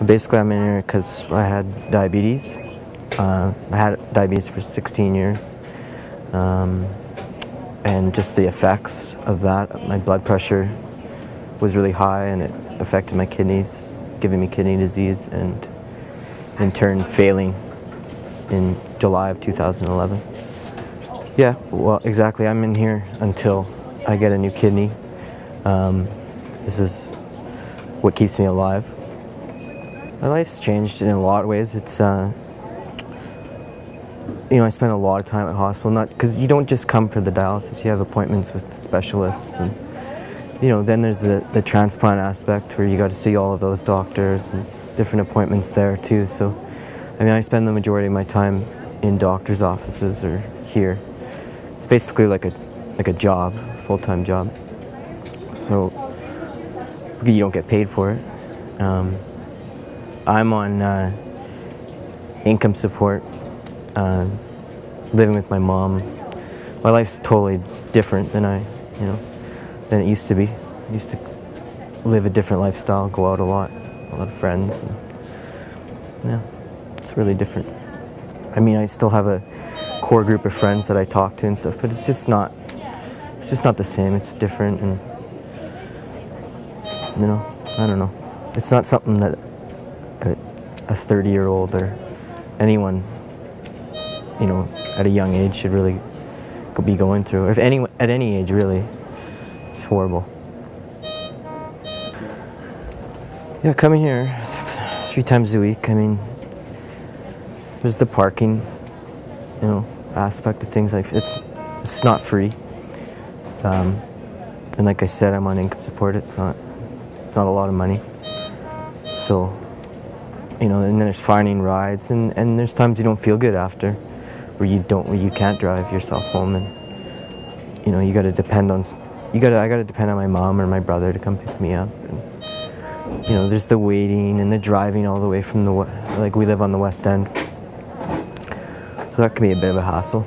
Basically, I'm in here because I had diabetes. I had diabetes for 16 years. And just the effects of that, my blood pressure was really high and it affected my kidneys, giving me kidney disease and in turn failing in July of 2011. Yeah, well, exactly. I'm in here until I get a new kidney. This is what keeps me alive. My life's changed in a lot of ways. It's, I spend a lot of time at hospital, not because you don't just come for the dialysis. You have appointments with specialists, and then there's the transplant aspect where you got to see all of those doctors and different appointments there too. So, I spend the majority of my time in doctors' offices or here. It's basically like a job, full-time job. So you don't get paid for it. I'm on income support, living with my mom. My life's totally different than than it used to be. I used to live a different lifestyle, go out a lot of friends. And, yeah, it's really different. I still have a core group of friends that I talk to and stuff, but it's just not the same. It's different, and I don't know. It's not something that a 30-year-old or anyone, at a young age should really be going through. Or if anyone at any age, really, it's horrible. Yeah, coming here 3 times a week. There's the parking, aspect of things. Like it's not free. And like I said, I'm on income support. It's not a lot of money. So, and then there's finding rides, and there's times you don't feel good after, where you can't drive yourself home, and I got to depend on my mom or my brother to come pick me up. And, there's the waiting and the driving all the way from we live on the West End, so that can be a bit of a hassle.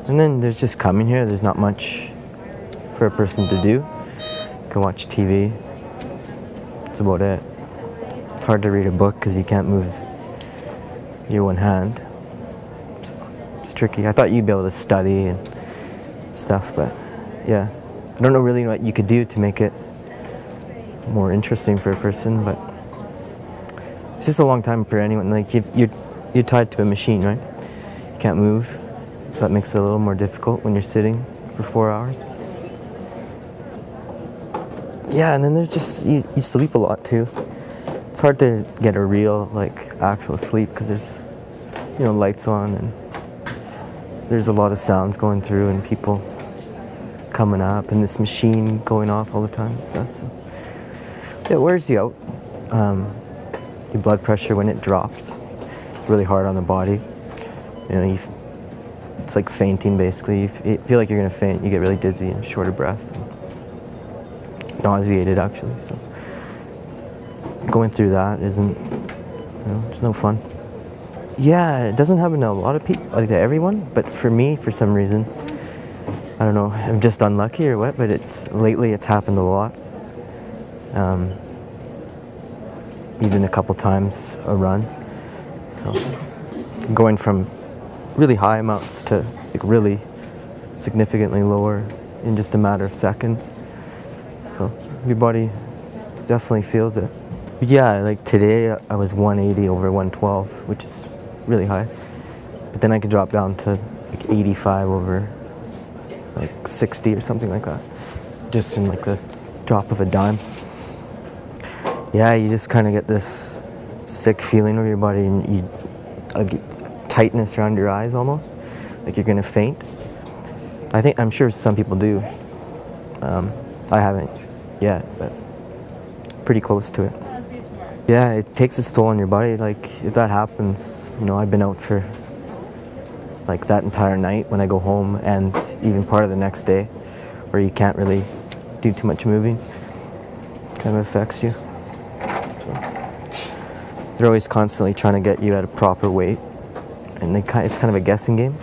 And then there's just coming here. There's not much for a person to do. You can watch TV. That's about it. It's hard to read a book because you can't move your one hand. So it's tricky. I thought you'd be able to study and stuff, but yeah. I don't know really what you could do to make it more interesting for a person, but it's just a long time for anyone. Like you're tied to a machine, right? You can't move, so that makes it a little more difficult when you're sitting for 4 hours. Yeah, and then there's just, you sleep a lot too. It's hard to get a real, actual sleep because there's, lights on and there's a lot of sounds going through and people coming up and this machine going off all the time and stuff. So, yeah, it wears you out. Your blood pressure, when it drops, it's really hard on the body. It's like fainting basically. You feel like you're gonna faint. You get really dizzy and short of breath. Nauseated actually, so going through that isn't, it's no fun. Yeah, it doesn't happen to a lot of people, to everyone, but for me, for some reason, I don't know, I'm just unlucky or what, but lately it's happened a lot. Even a couple times a run. So going from really high amounts to really significantly lower in just a matter of seconds. So your body definitely feels it. Yeah, today I was 180 over 112, which is really high. But then I could drop down to 85 over 60 or something like that. Just in the drop of a dime. Yeah, you just kind of get this sick feeling of your body, and tightness around your eyes almost, like you're gonna faint. I'm sure some people do. I haven't yet, but pretty close to it. Yeah, it takes its toll on your body. If that happens, I've been out for that entire night when I go home, and even part of the next day, where you can't really do too much moving. Kind of affects you. So they're always constantly trying to get you at a proper weight, and it's kind of a guessing game.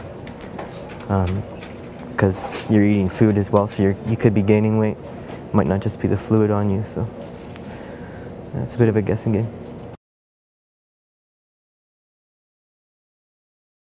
Because you're eating food as well, so you could be gaining weight. Might not just be the fluid on you, so it's a bit of a guessing game.